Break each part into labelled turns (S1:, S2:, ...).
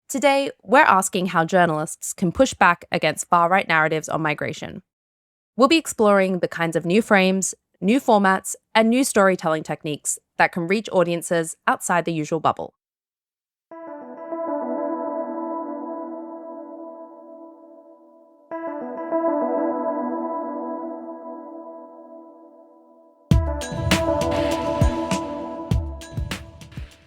S1: Today, we're asking how journalists can push back against far-right narratives on migration. We'll be exploring the kinds of new frames, new formats, and new storytelling techniques that can reach audiences outside the usual bubble.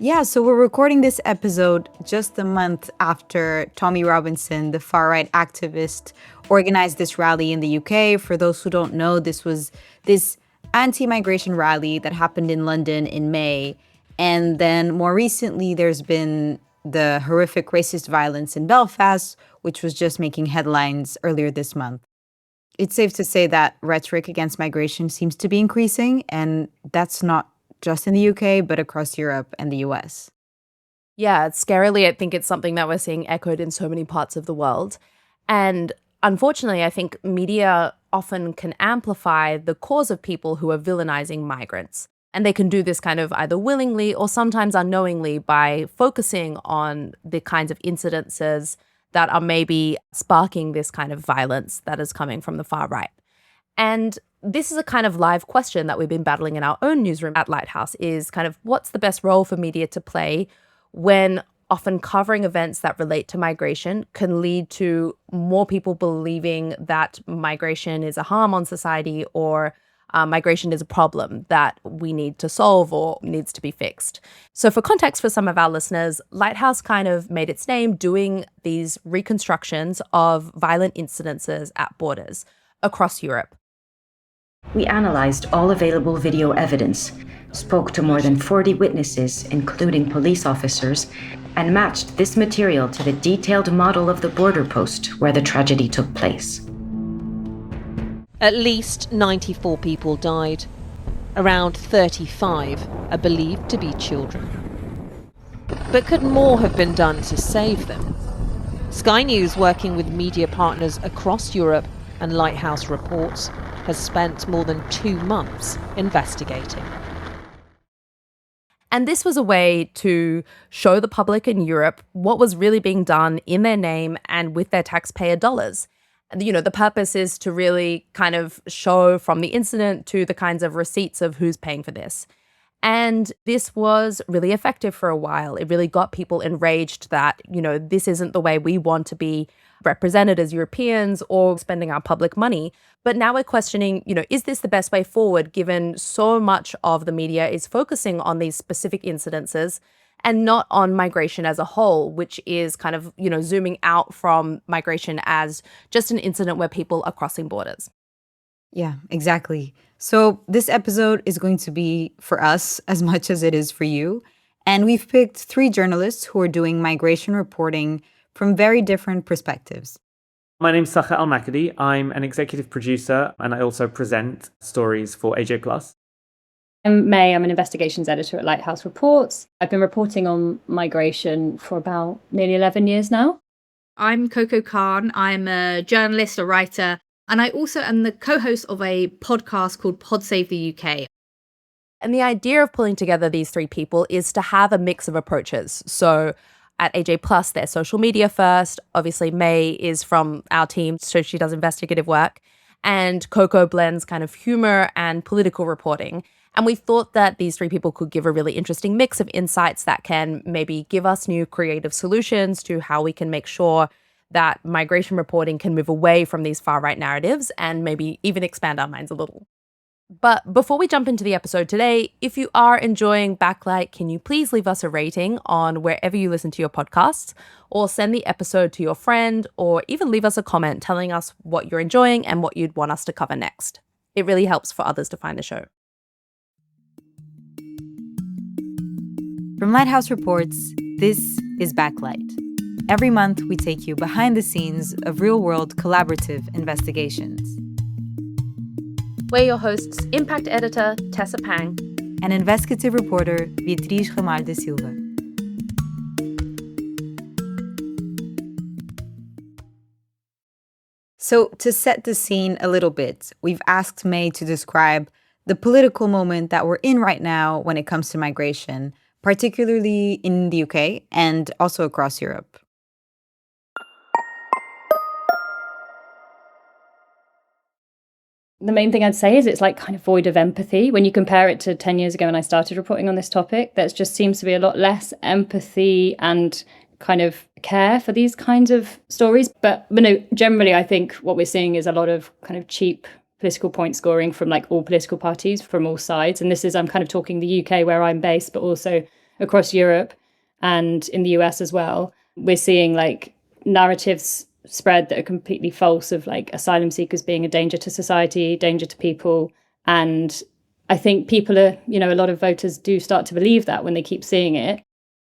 S2: Yeah, so we're recording this episode just a month after Tommy Robinson, the far-right activist, organized this rally in the UK. For those who don't know, this was this anti-migration rally that happened in London in May. And then more recently, there's been the horrific racist violence in Belfast, which was just making headlines earlier this month. It's safe to say that rhetoric against migration seems to be increasing, and that's not just in the UK, but across Europe and the US.
S1: Yeah, scarily, I think it's something that we're seeing echoed in so many parts of the world. And unfortunately, I think media often can amplify the cause of people who are villainizing migrants. And they can do this kind of either willingly or sometimes unknowingly by focusing on the kinds of incidences that are maybe sparking this kind of violence that is coming from the far right. And this is a kind of live question that we've been battling in our own newsroom at Lighthouse is kind of what's the best role for media to play when often covering events that relate to migration can lead to more people believing that migration is a harm on society or migration is a problem that we need to solve or needs to be fixed. So for context for some of our listeners, Lighthouse kind of made its name doing these reconstructions of violent incidences at borders across Europe.
S3: We analysed all available video evidence, spoke to more than 40 witnesses, including police officers, and matched this material to the detailed model of the border post where the tragedy took place.
S4: At least 94 people died. Around 35 are believed to be children. But could more have been done to save them? Sky News, working with media partners across Europe and Lighthouse Reports, has spent more than 2 months investigating.
S1: And this was a way to show the public in Europe what was really being done in their name and with their taxpayer dollars. And, you know, the purpose is to really kind of show from the incident to the kinds of receipts of who's paying for this. And this was really effective for a while. It really got people enraged that, you know, this isn't the way we want to be represented as Europeans or spending our public money. But now we're questioning, you know, is this the best way forward given so much of the media is focusing on these specific incidences and not on migration as a whole, which is kind of, you know, zooming out from migration as just an incident where people are crossing borders.
S2: Yeah, exactly. So this episode is going to be for us as much as it is for you. And we've picked 3 journalists who are doing migration reporting from very different perspectives.
S5: My name's Sakhr Al-Makhadhi. I'm an executive producer and I also present stories for AJ+.
S6: I'm May. I'm an investigations editor at Lighthouse Reports. I've been reporting on migration for about nearly 11 years now.
S7: I'm Coco Khan. I'm a journalist, a writer, and I also am the co-host of a podcast called Pod Save the UK.
S1: And the idea of pulling together these 3 people is to have a mix of approaches. So at AJ+, they're social media first. Obviously, May is from our team, so she does investigative work. And Coco blends kind of humor and political reporting. And we thought that these 3 people could give a really interesting mix of insights that can maybe give us new creative solutions to how we can make sure that migration reporting can move away from these far-right narratives and maybe even expand our minds a little. But before we jump into the episode today, if you are enjoying Backlight, can you please leave us a rating on wherever you listen to your podcasts, or send the episode to your friend, or even leave us a comment telling us what you're enjoying and what you'd want us to cover next. It really helps for others to find the show.
S2: From Lighthouse Reports, this is Backlight. Every month, we take you behind the scenes of real-world collaborative investigations.
S1: We're your hosts, Impact Editor Tessa Pang
S2: and investigative reporter Beatriz Ramalho Silva. So to set the scene a little bit, we've asked May to describe the political moment that we're in right now when it comes to migration, particularly in the UK and also across Europe.
S6: The main thing I'd say is it's like kind of void of empathy. When you compare it to 10 years ago when I started reporting on this topic, there just seems to be a lot less empathy and kind of care for these kinds of stories. But no, generally, I think what we're seeing is a lot of kind of cheap political point scoring from like all political parties from all sides. And this is, I'm kind of talking the UK where I'm based, but also across Europe and in the US as well. We're seeing like narratives spread that are completely false of like asylum seekers being a danger to society, danger to people. And I think people are, a lot of voters do start to believe that when they keep seeing it.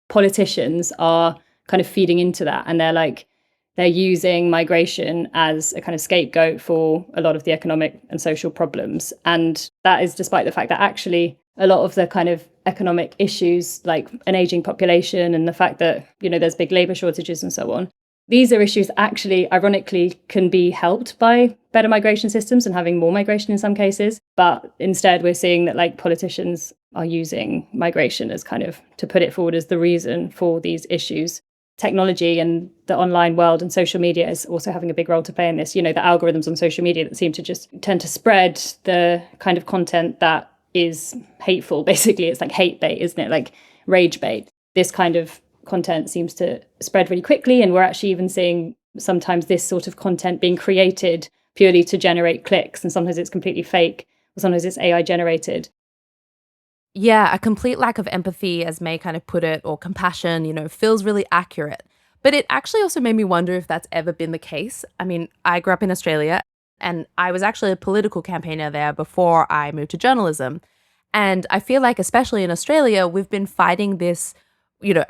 S6: Politicians are kind of feeding into that, and they're using migration as a kind of scapegoat for a lot of the economic and social problems. And that is despite the fact that actually a lot of the kind of economic issues like an aging population and the fact that, there's big labour shortages and so on, these are issues that actually, ironically, can be helped by better migration systems and having more migration in some cases. But instead, we're seeing that like politicians are using migration as kind of to put it forward as the reason for these issues. Technology and the online world and social media is also having a big role to play in this. The algorithms on social media that seem to just tend to spread the kind of content that is hateful. Basically, it's like hate bait, isn't it? Like rage bait. This kind of content seems to spread really quickly, and we're actually even seeing sometimes this sort of content being created purely to generate clicks, and sometimes it's completely fake, or sometimes it's AI generated.
S1: Yeah, a complete lack of empathy, as May kind of put it, or compassion, feels really accurate. But it actually also made me wonder if that's ever been the case. I mean, I grew up in Australia, and I was actually a political campaigner there before I moved to journalism. And I feel like, especially in Australia, we've been fighting this,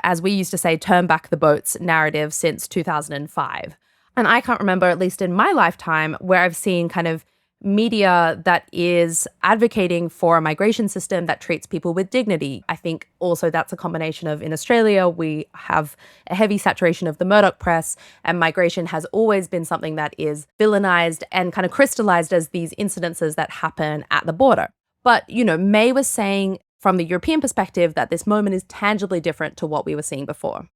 S1: as we used to say, turn back the boats narrative since 2005. And I can't remember, at least in my lifetime, where I've seen kind of media that is advocating for a migration system that treats people with dignity. I think also that's a combination of, in Australia, we have a heavy saturation of the Murdoch press, and migration has always been something that is villainized and kind of crystallized as these incidences that happen at the border. But, May was saying from the European perspective that this moment is tangibly different to what we were seeing before.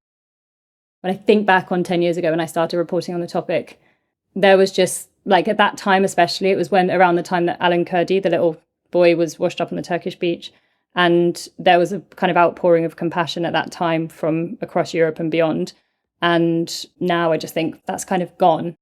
S6: When I think back on 10 years ago when I started reporting on the topic, there was just, like at that time especially, it was around the time that Alan Kurdi, the little boy, was washed up on the Turkish beach. And there was a kind of outpouring of compassion at that time from across Europe and beyond. And now I just think that's kind of gone.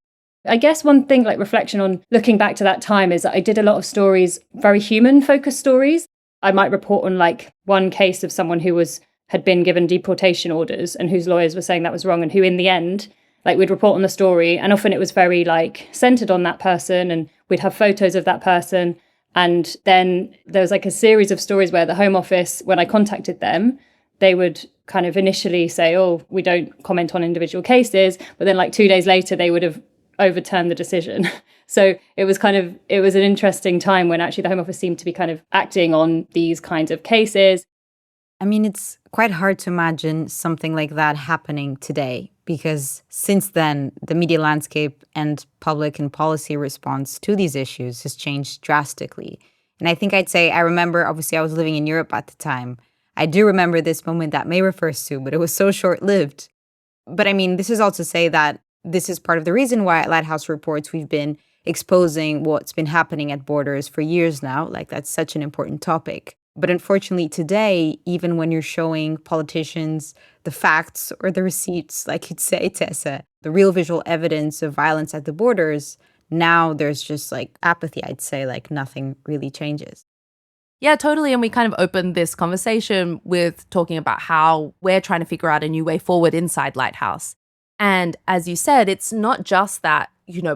S6: I guess one thing, like reflection on looking back to that time, is that I did a lot of stories, very human-focused stories. I might report on like one case of someone who had been given deportation orders and whose lawyers were saying that was wrong, and who in the end, like we'd report on the story, and often it was very like centered on that person, and we'd have photos of that person. And then there was like a series of stories where the Home Office, when I contacted them, they would kind of initially say, oh, we don't comment on individual cases. But then like 2 days later, they would have overturned the decision. So it was an interesting time when actually the Home Office seemed to be kind of acting on these kinds of cases.
S2: I mean, it's quite hard to imagine something like that happening today, because since then, the media landscape and public and policy response to these issues has changed drastically. And I think I'd say, I remember, obviously, I was living in Europe at the time. I do remember this moment that May refers to, but it was so short-lived. But I mean, this is all to say that this is part of the reason why at Lighthouse Reports we've been exposing what's been happening at borders for years now. Like, that's such an important topic. But unfortunately today, even when you're showing politicians the facts or the receipts, like you'd say, Tessa, the real visual evidence of violence at the borders, now there's just like apathy, I'd say, like nothing really changes.
S1: Yeah, totally. And we kind of opened this conversation with talking about how we're trying to figure out a new way forward inside Lighthouse. And as you said, it's not just that,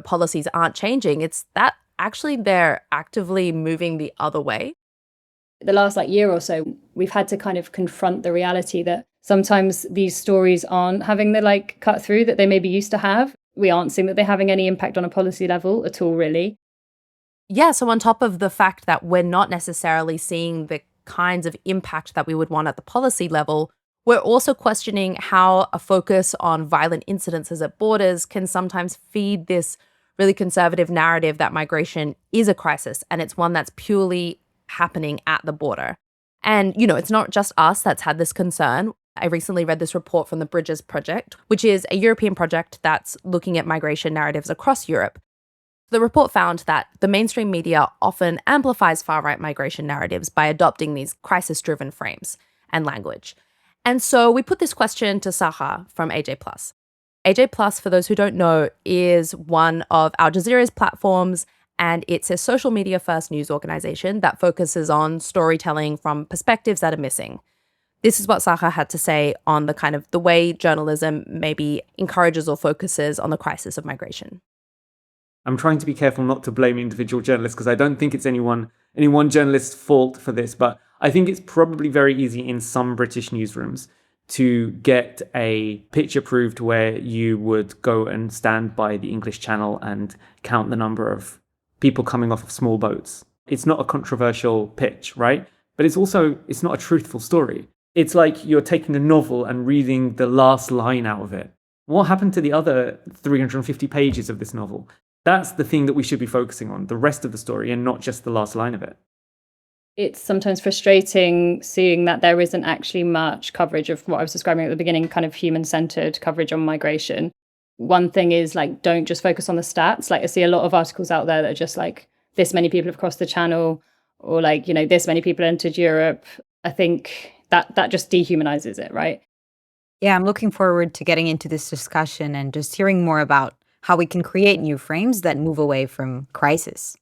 S1: policies aren't changing. It's that actually they're actively moving the other way.
S6: The last year or so, we've had to kind of confront the reality that sometimes these stories aren't having the cut through that they maybe used to have. We aren't seeing that they're having any impact on a policy level at all, really.
S1: Yeah, so on top of the fact that we're not necessarily seeing the kinds of impact that we would want at the policy level, we're also questioning how a focus on violent incidences at borders can sometimes feed this really conservative narrative that migration is a crisis, and it's one that's purely happening at the border. And, it's not just us that's had this concern. I recently read this report from the Bridges Project, which is a European project that's looking at migration narratives across Europe. The report found that the mainstream media often amplifies far-right migration narratives by adopting these crisis-driven frames and language. And so we put this question to Sakhr from AJ+. AJ+, for those who don't know, is one of Al Jazeera's platforms, and it's a social media first news organization that focuses on storytelling from perspectives that are missing. This is what Sakhr had to say on the way journalism maybe encourages or focuses on the crisis of migration.
S5: I'm trying to be careful not to blame individual journalists because I don't think it's any one journalist's fault for this, but I think it's probably very easy in some British newsrooms to get a pitch approved where you would go and stand by the English Channel and count the number of people coming off of small boats. It's not a controversial pitch, right? But it's not a truthful story. It's like you're taking a novel and reading the last line out of it. What happened to the other 350 pages of this novel? That's the thing that we should be focusing on, the rest of the story, and not just the last line of it.
S6: It's sometimes frustrating seeing that there isn't actually much coverage of what I was describing at the beginning, kind of human-centered coverage on migration. One thing is, don't just focus on the stats. I see a lot of articles out there that are just this many people have crossed the channel, or this many people entered Europe. I think that just dehumanizes it, right?
S2: Yeah, I'm looking forward to getting into this discussion and just hearing more about how we can create new frames that move away from crisis.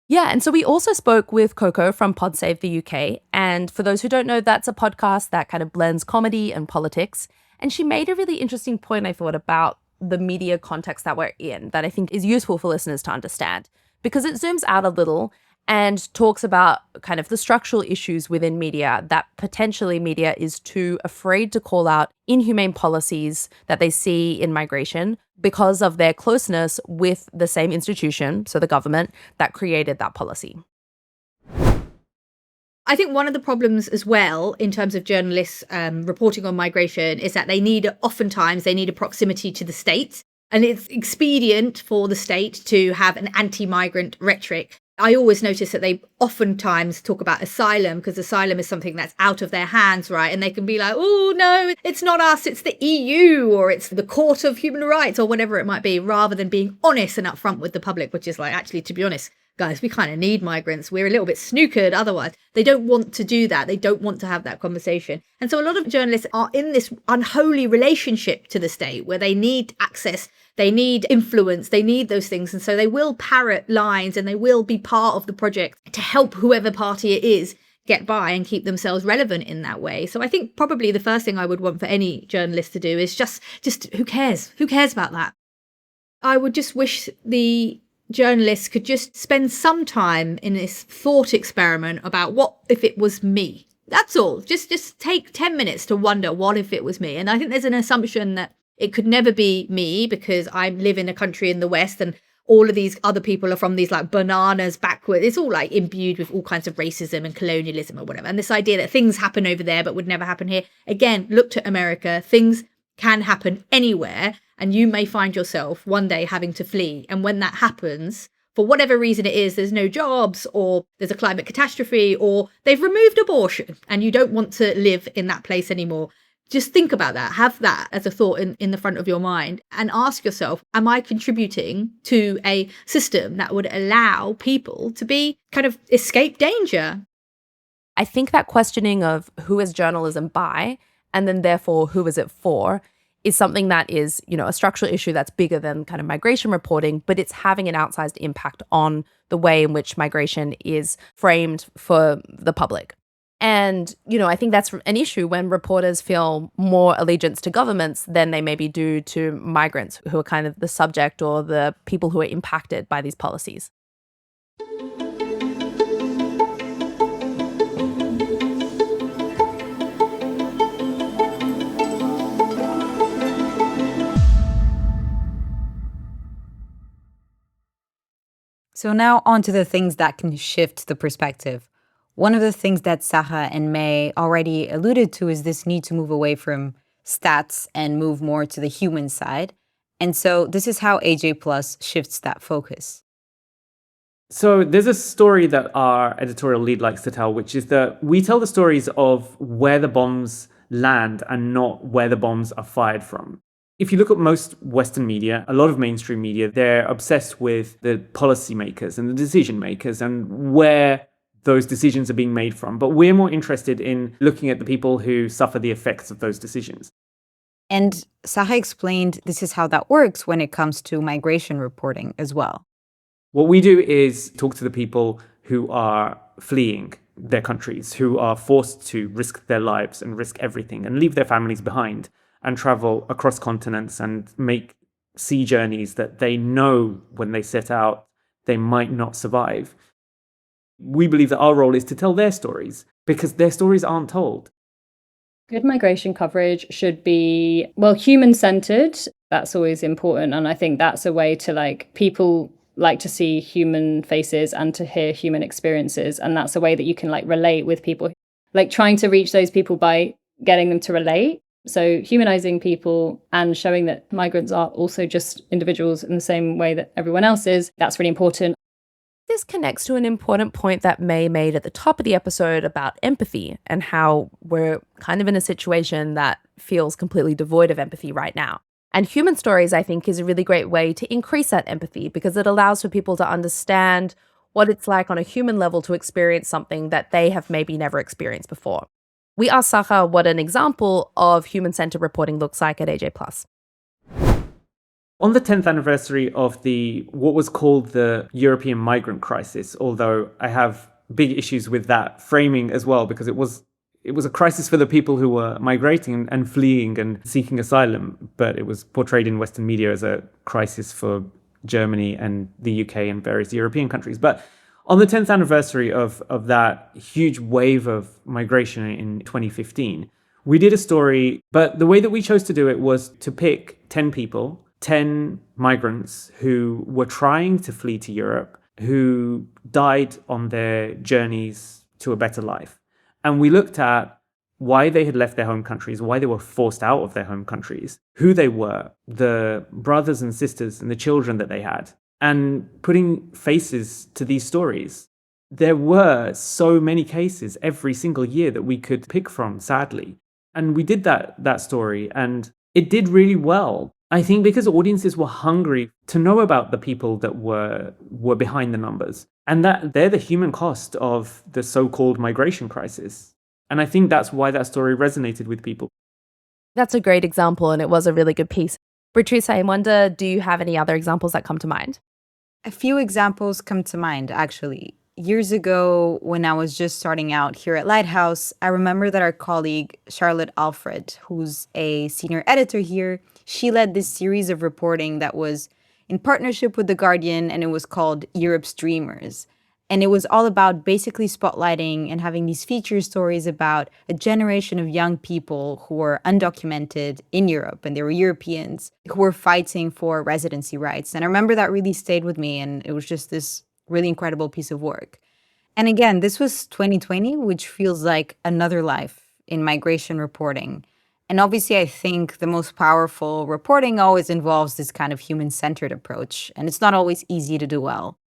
S1: Yeah, and so we also spoke with Coco from Pod Save the UK. And for those who don't know, that's a podcast that kind of blends comedy and politics. And she made a really interesting point, I thought, about the media context that we're in that I think is useful for listeners to understand, because it zooms out a little and talks about kind of the structural issues within media that potentially media is too afraid to call out inhumane policies that they see in migration because of their closeness with the same institution, so the government, that created that policy.
S7: I think one of the problems as well in terms of journalists reporting on migration is that oftentimes they need a proximity to the state, and it's expedient for the state to have an anti-migrant rhetoric. I always notice that they oftentimes talk about asylum because asylum is something that's out of their hands, right? And they can be like, oh, no, it's not us, it's the EU or it's the Court of Human Rights or whatever it might be, rather than being honest and upfront with the public, which is actually, to be honest, guys, we kind of need migrants. We're a little bit snookered otherwise. They don't want to do that. They don't want to have that conversation. And so a lot of journalists are in this unholy relationship to the state where they need access, they need influence, they need those things. And so they will parrot lines and they will be part of the project to help whoever party it is get by and keep themselves relevant in that way. So I think probably the first thing I would want for any journalist to do is just who cares? Who cares about that? I would just wish the journalists could just spend some time in this thought experiment about what if it was me. That's all. Just take 10 minutes to wonder what if it was me. And I think there's an assumption that it could never be me because I live in a country in the West and all of these other people are from these bananas backward. It's all imbued with all kinds of racism and colonialism or whatever. And this idea that things happen over there but would never happen here. Again, look to America. Things can happen anywhere. And you may find yourself one day having to flee. And when that happens, for whatever reason it is, there's no jobs or there's a climate catastrophe or they've removed abortion and you don't want to live in that place anymore. Just think about that. Have that as a thought in the front of your mind and ask yourself, am I contributing to a system that would allow people to be kind of escape danger?
S1: I think that questioning of who is journalism by and then therefore who is it for is something that is, a structural issue that's bigger than kind of migration reporting, but it's having an outsized impact on the way in which migration is framed for the public. And, I think that's an issue when reporters feel more allegiance to governments than they maybe do to migrants who are kind of the subject or the people who are impacted by these policies.
S2: So now on to the things that can shift the perspective. One of the things that Sakhr and May already alluded to is this need to move away from stats and move more to the human side. And so this is how AJ Plus shifts that focus.
S5: So there's a story that our editorial lead likes to tell, which is that we tell the stories of where the bombs land and not where the bombs are fired from. If you look at most Western media, a lot of mainstream media, they're obsessed with the policymakers and the decision makers and where those decisions are being made from. But we're more interested in looking at the people who suffer the effects of those decisions.
S2: And Sakhr explained this is how that works when it comes to migration reporting as well.
S5: What we do is talk to the people who are fleeing their countries, who are forced to risk their lives and risk everything and leave their families behind and travel across continents and make sea journeys that they know when they set out they might not survive. We believe that our role is to tell their stories because their stories aren't told.
S6: Good migration coverage should be, well, human-centered. That's always important. And I think that's a way to people like to see human faces and to hear human experiences. And that's a way that you can relate with people, trying to reach those people by getting them to relate. So humanizing people and showing that migrants are also just individuals in the same way that everyone else is, that's really important.
S1: This connects to an important point that May made at the top of the episode about empathy and how we're kind of in a situation that feels completely devoid of empathy right now. And human stories, I think, is a really great way to increase that empathy because it allows for people to understand what it's like on a human level to experience something that they have maybe never experienced before. We asked Sakhr what an example of human-centered reporting looks like at AJ+.
S5: On the 10th anniversary of what was called the European migrant crisis, although I have big issues with that framing as well, because it was a crisis for the people who were migrating and fleeing and seeking asylum, but it was portrayed in Western media as a crisis for Germany and the UK and various European countries. But on the 10th anniversary of that huge wave of migration in 2015, we did a story, but the way that we chose to do it was to pick 10 people, 10 migrants who were trying to flee to Europe, who died on their journeys to a better life. And we looked at why they had left their home countries, why they were forced out of their home countries, who they were, the brothers and sisters and the children that they had, and putting faces to these stories. There were so many cases every single year that we could pick from, sadly. And we did that story, and it did really well. I think because audiences were hungry to know about the people that were behind the numbers, and that they're the human cost of the so-called migration crisis. And I think that's why that story resonated with people.
S1: That's a great example, and it was a really good piece. Beatriz, I wonder, do you have any other examples that come to mind?
S2: A few examples come to mind, actually. Years ago, when I was just starting out here at Lighthouse, I remember that our colleague, Charlotte Alfred, who's a senior editor here, she led this series of reporting that was in partnership with The Guardian, and it was called Europe's Dreamers. And it was all about basically spotlighting and having these feature stories about a generation of young people who were undocumented in Europe, and they were Europeans who were fighting for residency rights. And I remember that really stayed with me, and it was just this really incredible piece of work. And again, this was 2020, which feels like another life in migration reporting. And obviously, I think the most powerful reporting always involves this kind of human-centered approach, and it's not always easy to do well.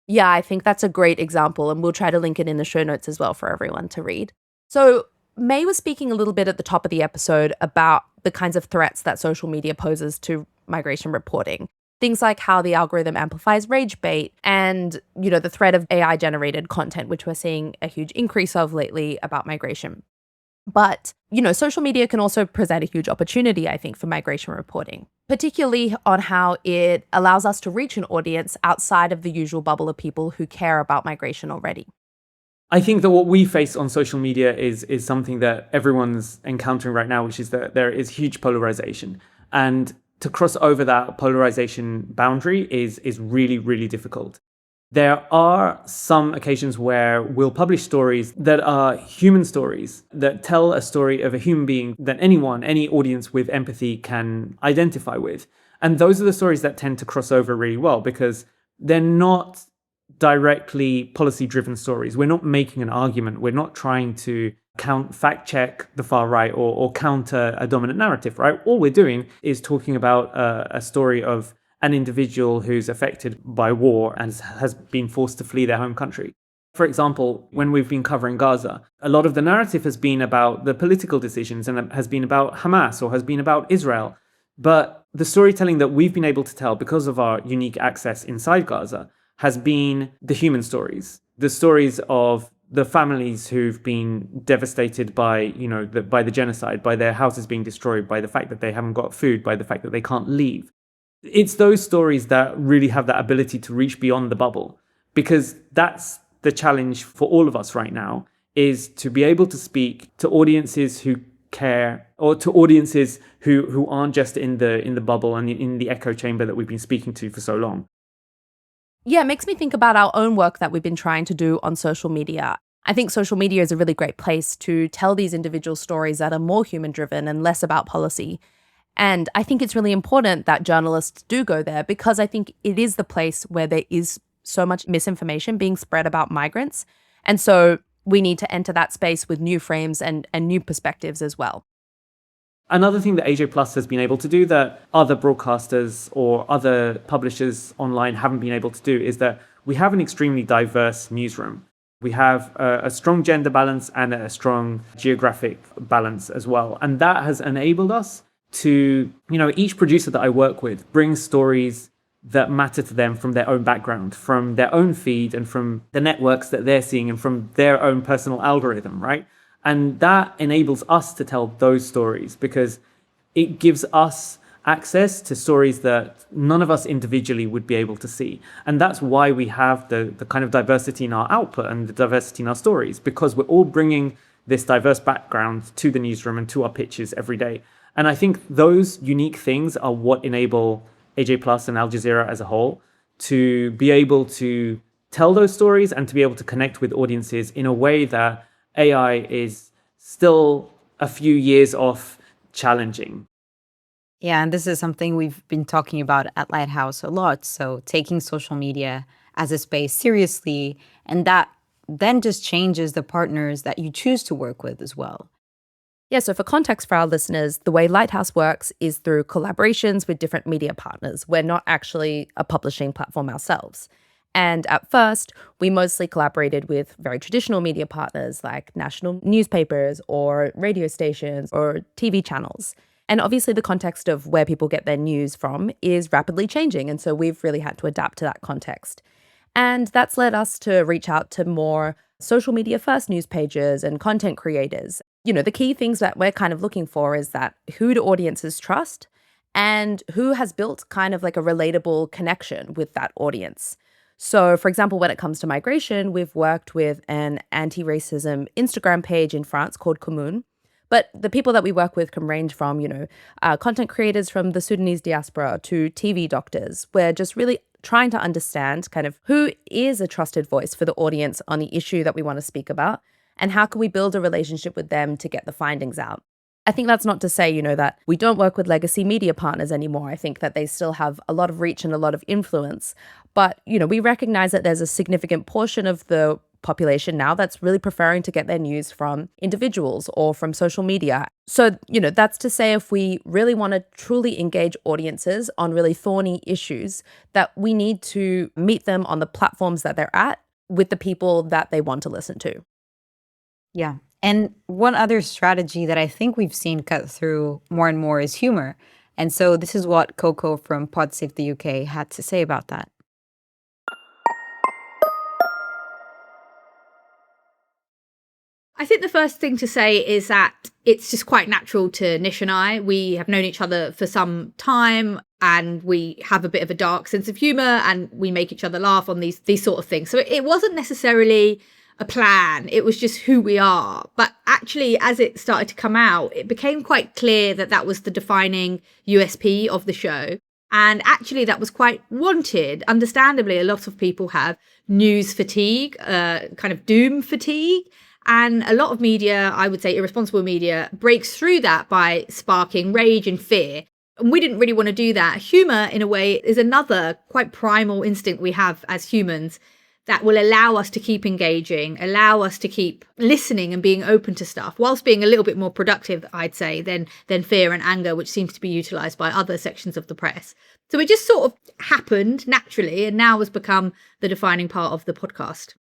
S1: Yeah, I think that's a great example, and we'll try to link it in the show notes as well for everyone to read. So May was speaking a little bit at the top of the episode about the kinds of threats that social media poses to migration reporting. Things like how the algorithm amplifies rage bait and, the threat of AI-generated content, which we're seeing a huge increase of lately about migration. But, social media can also present a huge opportunity, I think, for migration reporting, particularly on how it allows us to reach an audience outside of the usual bubble of people who care about migration already.
S5: I think that what we face on social media is something that everyone's encountering right now, which is that there is huge polarization. And to cross over that polarization boundary is really, really difficult. There are some occasions where we'll publish stories that are human stories that tell a story of a human being that any audience with empathy can identify with. And those are the stories that tend to cross over really well because they're not directly policy-driven stories. We're not making an argument. We're not trying to fact check the far right or counter a dominant narrative, right? All we're doing is talking about a story of an individual who's affected by war and has been forced to flee their home country. For example, when we've been covering Gaza, a lot of the narrative has been about the political decisions and has been about Hamas or has been about Israel. But the storytelling that we've been able to tell because of our unique access inside Gaza has been the human stories, the stories of the families who've been devastated by, by the genocide, by their houses being destroyed, by the fact that they haven't got food, by the fact that they can't leave. It's those stories that really have that ability to reach beyond the bubble, because that's the challenge for all of us right now, is to be able to speak to audiences who care, or to audiences who aren't just in the bubble and in the echo chamber that we've been speaking to for so long.
S1: Yeah, it makes me think about our own work that we've been trying to do on social media. I think social media is a really great place to tell these individual stories that are more human-driven and less about policy. And I think it's really important that journalists do go there, because I think it is the place where there is so much misinformation being spread about migrants. And so we need to enter that space with new frames and new perspectives as well.
S5: Another thing that AJ Plus has been able to do that other broadcasters or other publishers online haven't been able to do is that we have an extremely diverse newsroom. We have a strong gender balance and a strong geographic balance as well. And that has enabled us to, each producer that I work with brings stories that matter to them from their own background, from their own feed and from the networks that they're seeing and from their own personal algorithm, right? And that enables us to tell those stories because it gives us access to stories that none of us individually would be able to see. And that's why we have the kind of diversity in our output and the diversity in our stories, because we're all bringing this diverse background to the newsroom and to our pitches every day. And I think those unique things are what enable AJ Plus and Al Jazeera as a whole to be able to tell those stories and to be able to connect with audiences in a way that AI is still a few years off challenging.
S2: Yeah, and this is something we've been talking about at Lighthouse a lot. So taking social media as a space seriously, and that then just changes the partners that you choose to work with as well.
S1: Yeah, so for context for our listeners, the way Lighthouse works is through collaborations with different media partners. We're not actually a publishing platform ourselves. And at first, we mostly collaborated with very traditional media partners like national newspapers or radio stations or TV channels. And obviously, the context of where people get their news from is rapidly changing. And so we've really had to adapt to that context. And that's led us to reach out to more social media first news pages and content creators. The key things that we're kind of looking for is that who do audiences trust and who has built kind of like a relatable connection with that audience. So, for example, when it comes to migration, we've worked with an anti-racism Instagram page in France called Commune. But the people that we work with can range from, content creators from the Sudanese diaspora to TV doctors. We're just really trying to understand kind of who is a trusted voice for the audience on the issue that we want to speak about, and how can we build a relationship with them to get the findings out. I think that's not to say, that we don't work with legacy media partners anymore. I think that they still have a lot of reach and a lot of influence. But, we recognize that there's a significant portion of the population now that's really preferring to get their news from individuals or from social media. So, that's to say if we really want to truly engage audiences on really thorny issues, that we need to meet them on the platforms that they're at with the people that they want to listen to.
S2: Yeah. And one other strategy that I think we've seen cut through more and more is humor. And so this is what Coco from PodSafe the UK had to say about that.
S7: I think the first thing to say is that it's just quite natural to Nish and I. We have known each other for some time and we have a bit of a dark sense of humour and we make each other laugh on these sort of things. So it wasn't necessarily a plan, it was just who we are. But actually, as it started to come out, it became quite clear that that was the defining USP of the show. And actually, that was quite wanted. Understandably, a lot of people have news fatigue, kind of doom fatigue. And a lot of media, I would say irresponsible media, breaks through that by sparking rage and fear. And we didn't really want to do that. Humour, in a way, is another quite primal instinct we have as humans that will allow us to keep engaging, allow us to keep listening and being open to stuff, whilst being a little bit more productive, I'd say, than fear and anger, which seems to be utilised by other sections of the press. So it just sort of happened naturally and now has become the defining part of the podcast.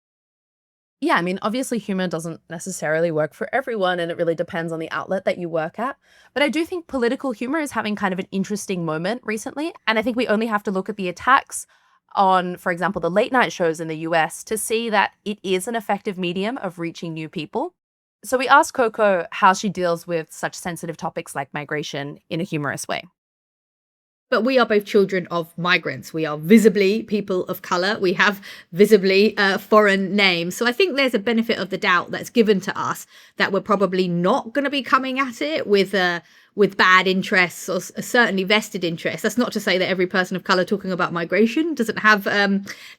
S1: Yeah, I mean, obviously, humor doesn't necessarily work for everyone, and it really depends on the outlet that you work at. But I do think political humor is having kind of an interesting moment recently. And I think we only have to look at the attacks on, for example, the late night shows in the US to see that it is an effective medium of reaching new people. So we asked Coco how she deals with such sensitive topics like migration in a humorous way.
S7: But we are both children of migrants. We are visibly people of colour. We have visibly foreign names. So I think there's a benefit of the doubt that's given to us that we're probably not going to be coming at it with bad interests or certainly vested interests. That's not to say that every person of colour talking about migration doesn't have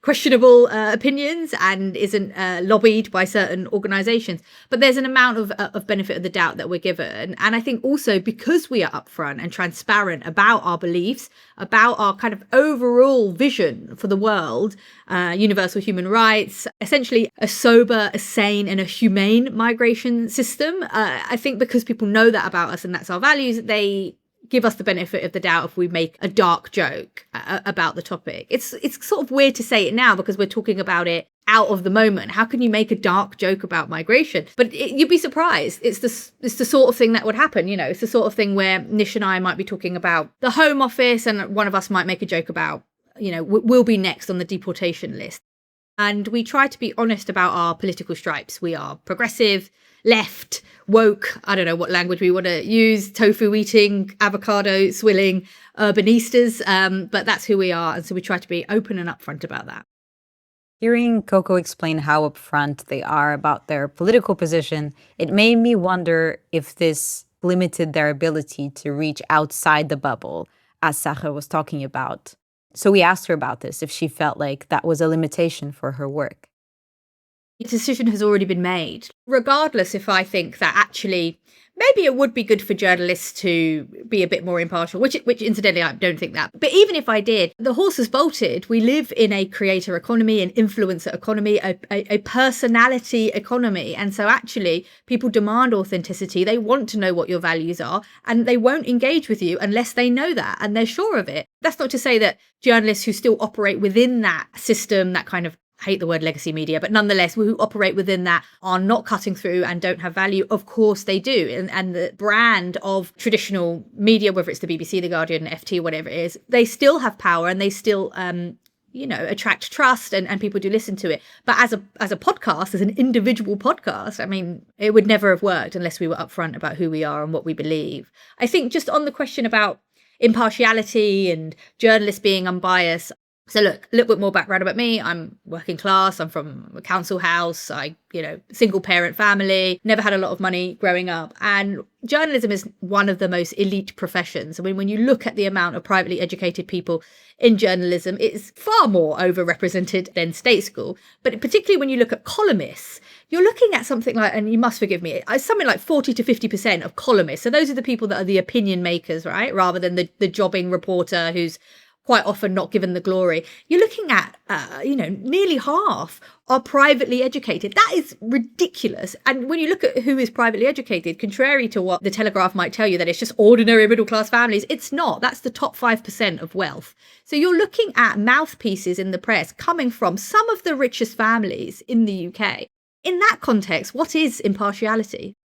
S7: questionable opinions and isn't lobbied by certain organisations. But there's an amount of benefit of the doubt that we're given. And I think also because we are upfront and transparent about our beliefs, about our kind of overall vision for the world, universal human rights, essentially a sober, a sane and a humane migration system. I think because people know that about us and that's our values, they give us the benefit of the doubt if we make a dark joke about the topic. It's sort of weird to say it now because we're talking about it out of the moment. How can you make a dark joke about migration? But you'd be surprised. It's the sort of thing that would happen. You know, it's the sort of thing where Nish and I might be talking about the Home Office and one of us might make a joke about, you know, we'll be next on the deportation list. And we try to be honest about our political stripes. We are progressive, left, woke, I don't know what language we want to use, tofu eating, avocado swilling, urbanistas, but that's who we are. And so we try to be open and upfront about that.
S2: Hearing Coco explain how upfront they are about their political position, it made me wonder if this limited their ability to reach outside the bubble, as Sakhr was talking about. So we asked her about this, if she felt like that was a limitation for her work.
S7: The decision has already been made. Regardless if I think that actually maybe it would be good for journalists to be a bit more impartial, which incidentally I don't think that. But even if I did, the horse has bolted. We live in a creator economy, an influencer economy, a personality economy. And so actually people demand authenticity. They want to know what your values are and they won't engage with you unless they know that and they're sure of it. That's not to say that journalists who still operate within that system, that kind of, hate the word legacy media, but nonetheless, who operate within that are not cutting through and don't have value. Of course they do. And the brand of traditional media, whether it's the BBC, the Guardian, FT, whatever it is, they still have power and they still, attract trust and people do listen to it. But as a podcast, as an individual podcast, I mean, it would never have worked unless we were upfront about who we are and what we believe. I think just on the question about impartiality and journalists being unbiased, so look, a little bit more background about me. I'm working class. I'm from a council house. Single parent family, never had a lot of money growing up. And journalism is one of the most elite professions. I mean, when you look at the amount of privately educated people in journalism, it's far more overrepresented than state school. But particularly when you look at columnists, you're looking at something like, and you must forgive me, something like 40 to 50% of columnists. So those are the people that are the opinion makers, right? Rather than the jobbing reporter who's quite often not given the glory. You're looking at, nearly half are privately educated. That is ridiculous. And when you look at who is privately educated, contrary to what the Telegraph might tell you, that it's just ordinary middle-class families, it's not. That's the top 5% of wealth. So you're looking at mouthpieces in the press coming from some of the richest families in the UK. In that context, what is impartiality?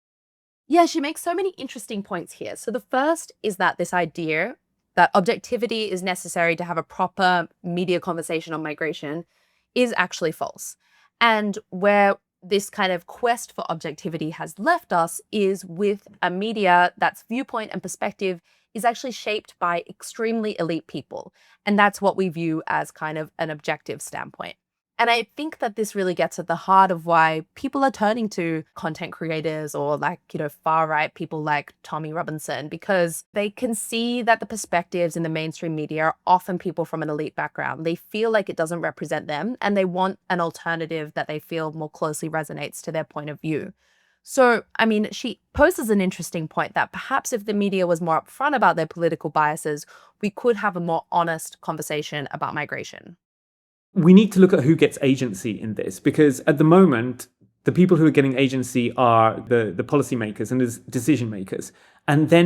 S1: Yeah, she makes so many interesting points here. So the first is that this idea that objectivity is necessary to have a proper media conversation on migration is actually false. And where this kind of quest for objectivity has left us is with a media that's viewpoint and perspective is actually shaped by extremely elite people. And that's what we view as kind of an objective standpoint. And I think that this really gets at the heart of why people are turning to content creators or far right people like Tommy Robinson, because they can see that the perspectives in the mainstream media are often people from an elite background. They feel like it doesn't represent them and they want an alternative that they feel more closely resonates to their point of view. So, I mean, she poses an interesting point that perhaps if the media was more upfront about their political biases, we could have a more honest conversation about migration.
S5: We need to look at who gets agency in this, because at the moment, the people who are getting agency are the policymakers and the decision makers. And they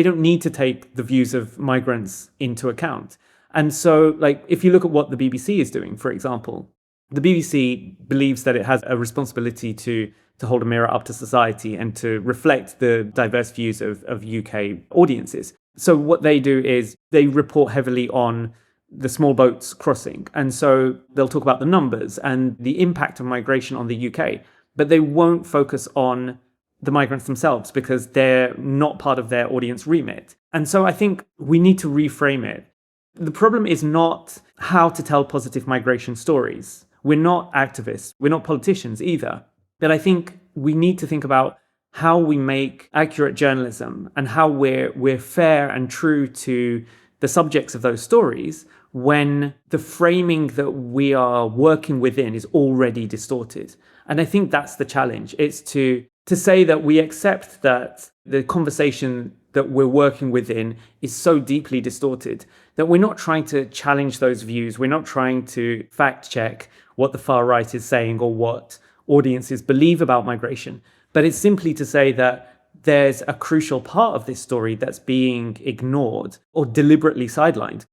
S5: don't need to take the views of migrants into account. And so, if you look at what the BBC is doing, for example, the BBC believes that it has a responsibility to hold a mirror up to society and to reflect the diverse views of UK audiences. So what they do is they report heavily on the small boats crossing. And so they'll talk about the numbers and the impact of migration on the UK, but they won't focus on the migrants themselves because they're not part of their audience remit. And so I think we need to reframe it. The problem is not how to tell positive migration stories. We're not activists. We're not politicians either. But I think we need to think about how we make accurate journalism and how we're fair and true to the subjects of those stories when the framing that we are working within is already distorted. And I think that's the challenge. It's to say that we accept that the conversation that we're working within is so deeply distorted that we're not trying to challenge those views. We're not trying to fact check what the far right is saying or what audiences believe about migration. But it's simply to say that there's a crucial part of this story that's being ignored or deliberately sidelined.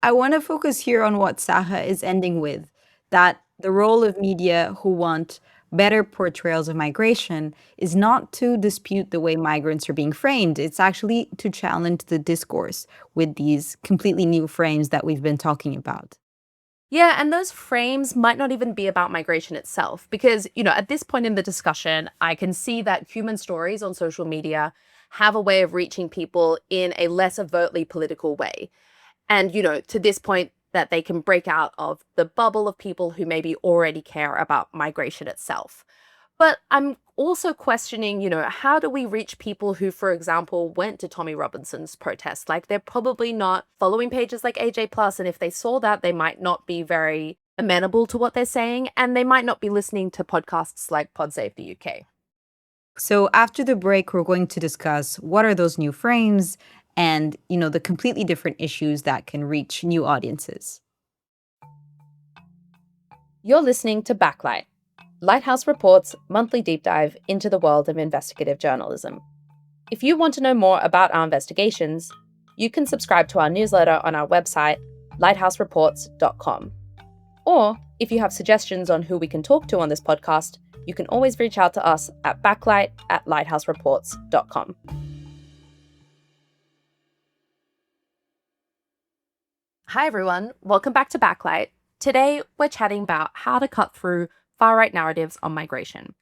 S2: I want to focus here on what Sakhr is ending with, that the role of media who want better portrayals of migration is not to dispute the way migrants are being framed. It's actually to challenge the discourse with these completely new frames that we've been talking about.
S1: Yeah, and those frames might not even be about migration itself, because, at this point in the discussion, I can see that human stories on social media have a way of reaching people in a less overtly political way. And, to this point, that they can break out of the bubble of people who maybe already care about migration itself. But I'm also questioning, how do we reach people who, for example, went to Tommy Robinson's protest? Like, they're probably not following pages like AJ+, and if they saw that, they might not be very amenable to what they're saying, and they might not be listening to podcasts like Pod Save the UK.
S2: So after the break, we're going to discuss what are those new frames and, the completely different issues that can reach new audiences.
S1: You're listening to Backlight, Lighthouse Report's monthly deep dive into the world of investigative journalism. If you want to know more about our investigations, you can subscribe to our newsletter on our website, lighthousereports.com. Or if you have suggestions on who we can talk to on this podcast, you can always reach out to us at backlight@lighthousereports.com. Hi everyone, welcome back to Backlight. Today, we're chatting about how to cut through far-right narratives on migration.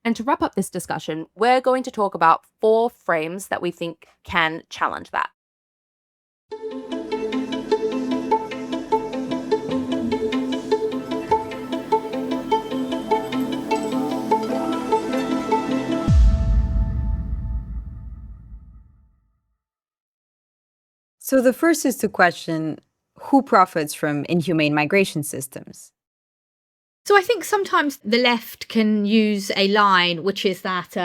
S1: And to wrap up this discussion, we're going to talk about 4 frames that we think can challenge that.
S2: So the first is to question who profits from inhumane migration systems.
S7: So I think sometimes the left can use a line, which is that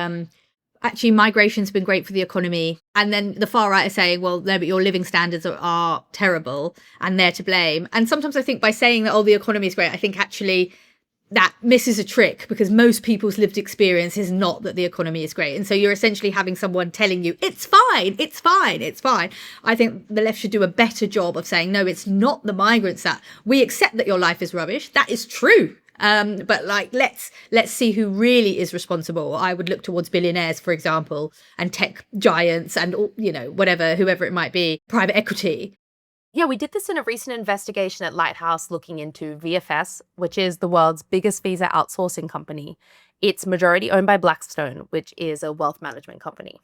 S7: actually migration's been great for the economy. And then the far right are saying, well, no, but your living standards are terrible and they're to blame. And sometimes I think by saying that, the economy is great, I think actually that misses a trick, because most people's lived experience is not that the economy is great. And so you're essentially having someone telling you, it's fine, it's fine, it's fine. I think the left should do a better job of saying, no, it's not the migrants that we accept that your life is rubbish. That is true. But let's see who really is responsible. I would look towards billionaires, for example, and tech giants and, whoever it might be, private equity.
S1: Yeah, we did this in a recent investigation at Lighthouse looking into VFS, which is the world's biggest visa outsourcing company. It's majority owned by Blackstone, which is a wealth management company.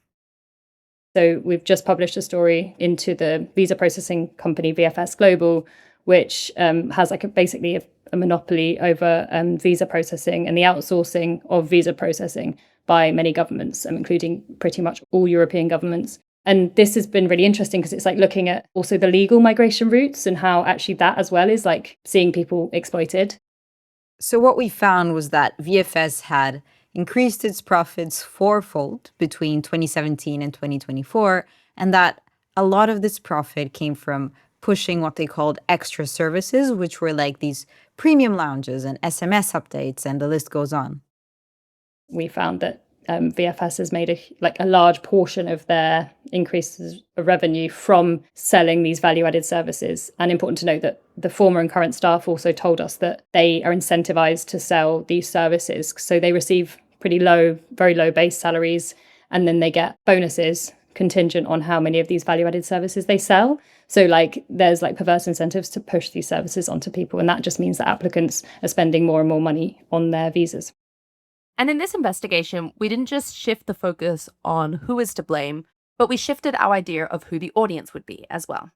S6: So we've just published a story into the visa processing company VFS Global, which has basically a monopoly over visa processing and the outsourcing of visa processing by many governments, including pretty much all European governments. And this has been really interesting because it's looking at also the legal migration routes and how actually that as well is seeing people exploited.
S2: So what we found was that VFS had increased its profits 4-fold between 2017 and 2024, and that a lot of this profit came from pushing what they called extra services, which were these premium lounges and SMS updates, and the list goes on.
S6: We found that VFS has made a large portion of their increases of revenue from selling these value-added services. And important to note that the former and current staff also told us that they are incentivized to sell these services. So they receive pretty low, very low base salaries, and then they get bonuses contingent on how many of these value-added services they sell. So there's perverse incentives to push these services onto people. And that just means that applicants are spending more and more money on their visas.
S1: And in this investigation, we didn't just shift the focus on who is to blame, but we shifted our idea of who the audience would be as well.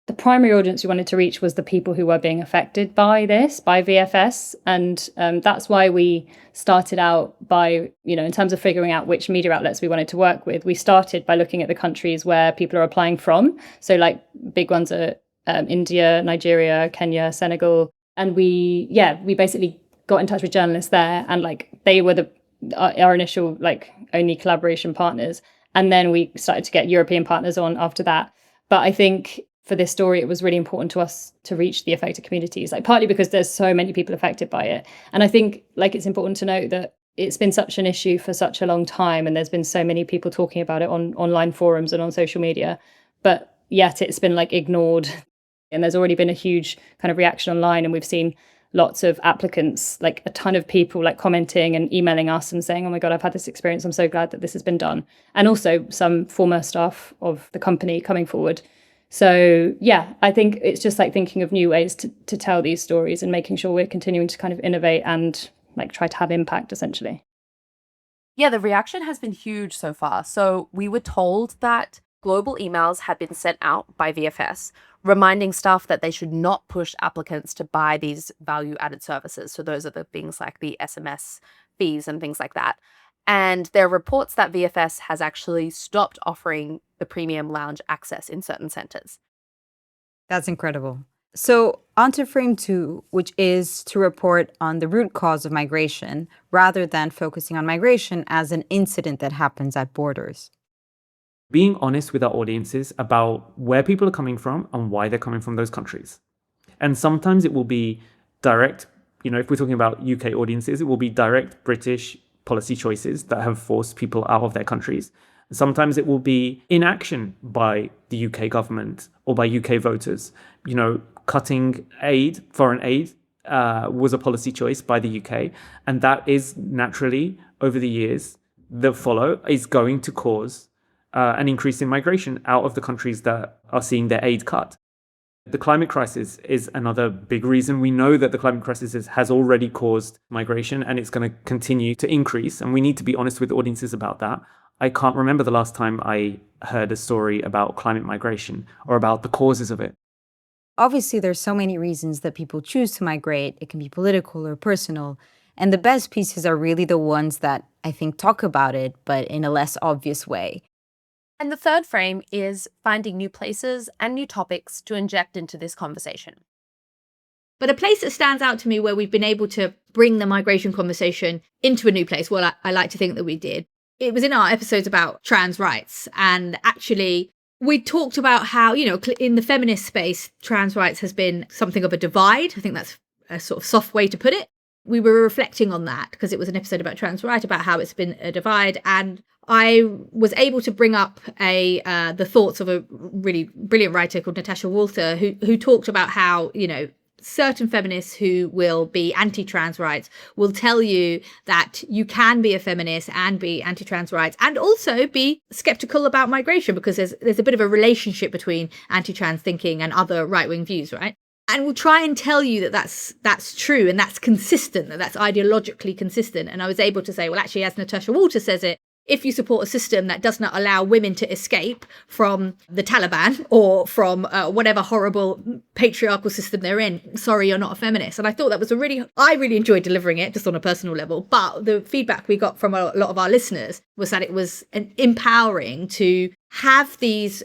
S6: The primary audience we wanted to reach was the people who were being affected by this, by VFS. And that's why we started out by, in terms of figuring out which media outlets we wanted to work with, we started by looking at the countries where people are applying from. So big ones are India, Nigeria, Kenya, Senegal. And we basically got in touch with journalists there, and they were our initial only collaboration partners. And then we started to get European partners on after that. But I think for this story, it was really important to us to reach the affected communities, partly because there's so many people affected by it. And I think it's important to note that it's been such an issue for such a long time, and there's been so many people talking about it on online forums and on social media, but yet it's been ignored. And there's already been a huge kind of reaction online, and we've seen lots of applicants, a ton of people commenting and emailing us and saying, oh my God, I've had this experience. I'm so glad that this has been done. And also some former staff of the company coming forward. So I think it's just thinking of new ways to tell these stories and making sure we're continuing to kind of innovate and try to have impact, essentially.
S1: Yeah, the reaction has been huge so far. So we were told that global emails had been sent out by VFS reminding staff that they should not push applicants to buy these value-added services. So those are the things like the SMS fees and things like that. And there are reports that VFS has actually stopped offering the premium lounge access in certain centers.
S2: That's incredible. So on to frame 2, which is to report on the root cause of migration rather than focusing on migration as an incident that happens at borders.
S5: Being honest with our audiences about where people are coming from and why they're coming from those countries. And sometimes it will be direct, if we're talking about UK audiences, it will be direct British policy choices that have forced people out of their countries. Sometimes it will be inaction by the UK government or by UK voters. Cutting aid, foreign aid, was a policy choice by the UK. And that is naturally, over the years that follow, is going to cause an increase in migration out of the countries that are seeing their aid cut. The climate crisis is another big reason. We know that the climate crisis has already caused migration, and it's going to continue to increase. And we need to be honest with audiences about that. I can't remember the last time I heard a story about climate migration or about the causes of it.
S2: Obviously, there's so many reasons that people choose to migrate. It can be political or personal. And the best pieces are really the ones that I think talk about it, but in a less obvious way.
S1: And the third frame is finding new places and new topics to inject into this conversation.
S7: But a place that stands out to me where we've been able to bring the migration conversation into a new place, well, I like to think that we did. It was in our episodes about trans rights. And actually, we talked about how, in the feminist space, trans rights has been something of a divide. I think that's a sort of soft way to put it. We were reflecting on that because it was an episode about trans rights, about how it's been a divide. And I was able to bring up the thoughts of a really brilliant writer called Natasha Walter, who talked about how, certain feminists who will be anti-trans rights will tell you that you can be a feminist and be anti-trans rights and also be skeptical about migration, because there's a bit of a relationship between anti-trans thinking and other right-wing views, right? And we'll try and tell you that that's true and that's consistent, that's ideologically consistent. And I was able to say, well, actually, as Natasha Walter says it, if you support a system that does not allow women to escape from the Taliban or from whatever horrible patriarchal system they're in, sorry, you're not a feminist. And I thought that was I really enjoyed delivering it just on a personal level. But the feedback we got from a lot of our listeners was that it was empowering to have these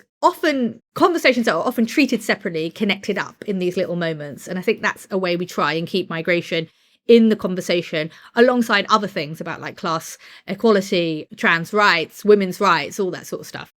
S7: conversations that are often treated separately, connected up in these little moments. And I think that's a way we try and keep migration in the conversation alongside other things about class equality, trans rights, women's rights, all that sort of stuff.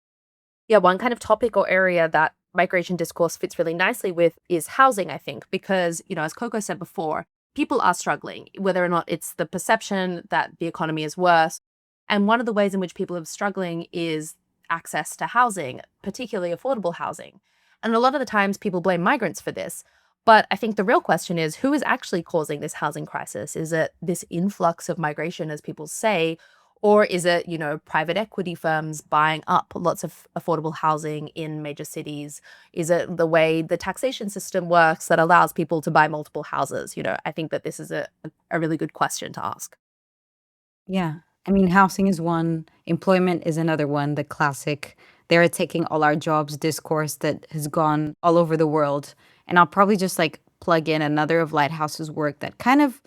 S1: Yeah, one kind of topic or area that migration discourse fits really nicely with is housing, I think, because, as Coco said before, people are struggling, whether or not it's the perception that the economy is worse And one of the ways in which people are struggling is access to housing, particularly affordable housing. And a lot of the times people blame migrants for this. But I think the real question is, who is actually causing this housing crisis? Is it this influx of migration, as people say, or is it, private equity firms buying up lots of affordable housing in major cities? Is it the way the taxation system works that allows people to buy multiple houses? I think that this is a really good question to ask.
S2: Yeah. I mean, housing is one, employment is another one, the classic, they're taking all our jobs discourse that has gone all over the world. And I'll probably just plug in another of Lighthouse's work that kind of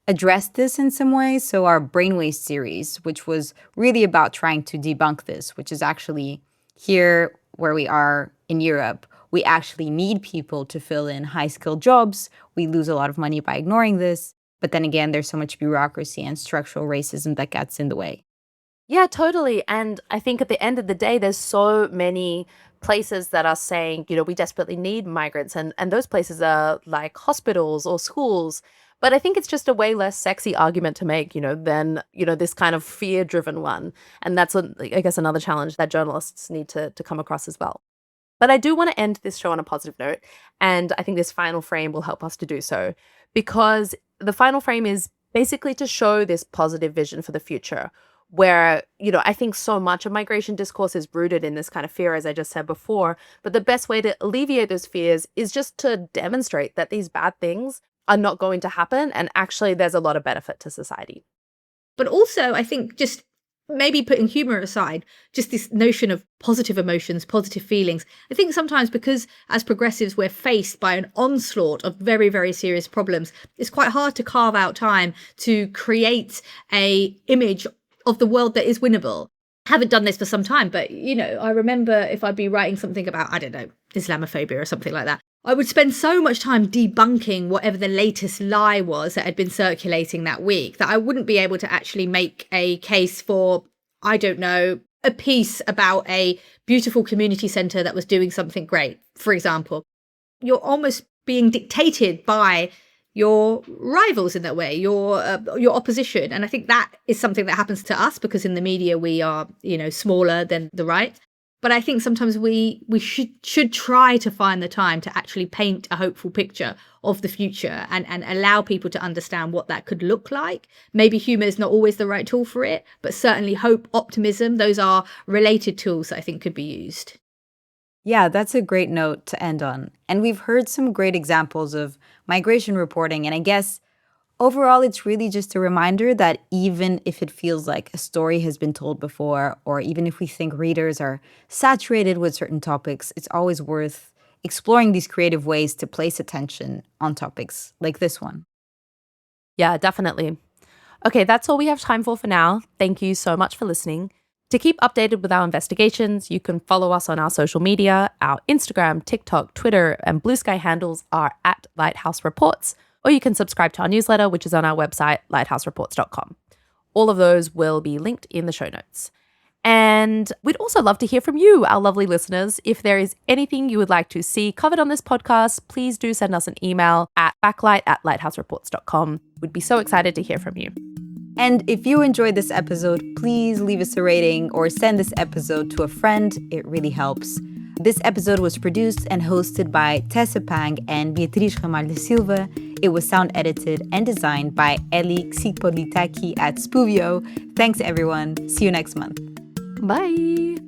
S2: addressed this in some ways. So our Brainwaste series, which was really about trying to debunk this, which is actually here where we are in Europe, we actually need people to fill in high-skilled jobs. We lose a lot of money by ignoring this. But then again, there's so much bureaucracy and structural racism that gets in the way.
S1: Yeah, totally. And I think at the end of the day, there's so many places that are saying, we desperately need migrants. And those places are like hospitals or schools. But I think it's just a way less sexy argument to make, than, this kind of fear-driven one. And that's, I guess, another challenge that journalists need to come across as well. But I do want to end this show on a positive note. And I think this final frame will help us to do so. Because the final frame is basically to show this positive vision for the future where, I think so much of migration discourse is rooted in this kind of fear, as I just said before. But the best way to alleviate those fears is just to demonstrate that these bad things are not going to happen. And actually, there's a lot of benefit to society.
S7: But also, I think just maybe putting humor aside, just this notion of positive emotions, positive feelings. I think sometimes because as progressives, we're faced by an onslaught of very, very serious problems, it's quite hard to carve out time to create a image of the world that is winnable. I haven't done this for some time, but, I remember if I'd be writing something about, I don't know, Islamophobia or something like that, I would spend so much time debunking whatever the latest lie was that had been circulating that week that I wouldn't be able to actually make a case for, I don't know, a piece about a beautiful community centre that was doing something great, for example. You're almost being dictated by your rivals in that way, your opposition. And I think that is something that happens to us because in the media we are, smaller than the right. But I think sometimes we should try to find the time to actually paint a hopeful picture of the future and allow people to understand what that could look like. Maybe humour is not always the right tool for it, but certainly hope, optimism, those are related tools that I think could be used.
S2: Yeah, that's a great note to end on. And we've heard some great examples of migration reporting. And I guess overall, it's really just a reminder that even if it feels like a story has been told before, or even if we think readers are saturated with certain topics, it's always worth exploring these creative ways to place attention on topics like this one.
S1: Yeah, definitely. Okay, that's all we have time for now. Thank you so much for listening. To keep updated with our investigations, you can follow us on our social media. Our Instagram, TikTok, Twitter, and Blue Sky handles are at Lighthouse Reports, or you can subscribe to our newsletter, which is on our website, lighthousereports.com. All of those will be linked in the show notes. And we'd also love to hear from you, our lovely listeners. If there is anything you would like to see covered on this podcast, please do send us an email at backlight@lighthousereports.com. We'd be so excited to hear from you.
S2: And if you enjoyed this episode, please leave us a rating or send this episode to a friend. It really helps. This episode was produced and hosted by Tessa and Beatriz Ramalho Silva. It was sound edited and designed by Elli Xypolitaki at Spoovio. Thanks, everyone. See you next month.
S1: Bye.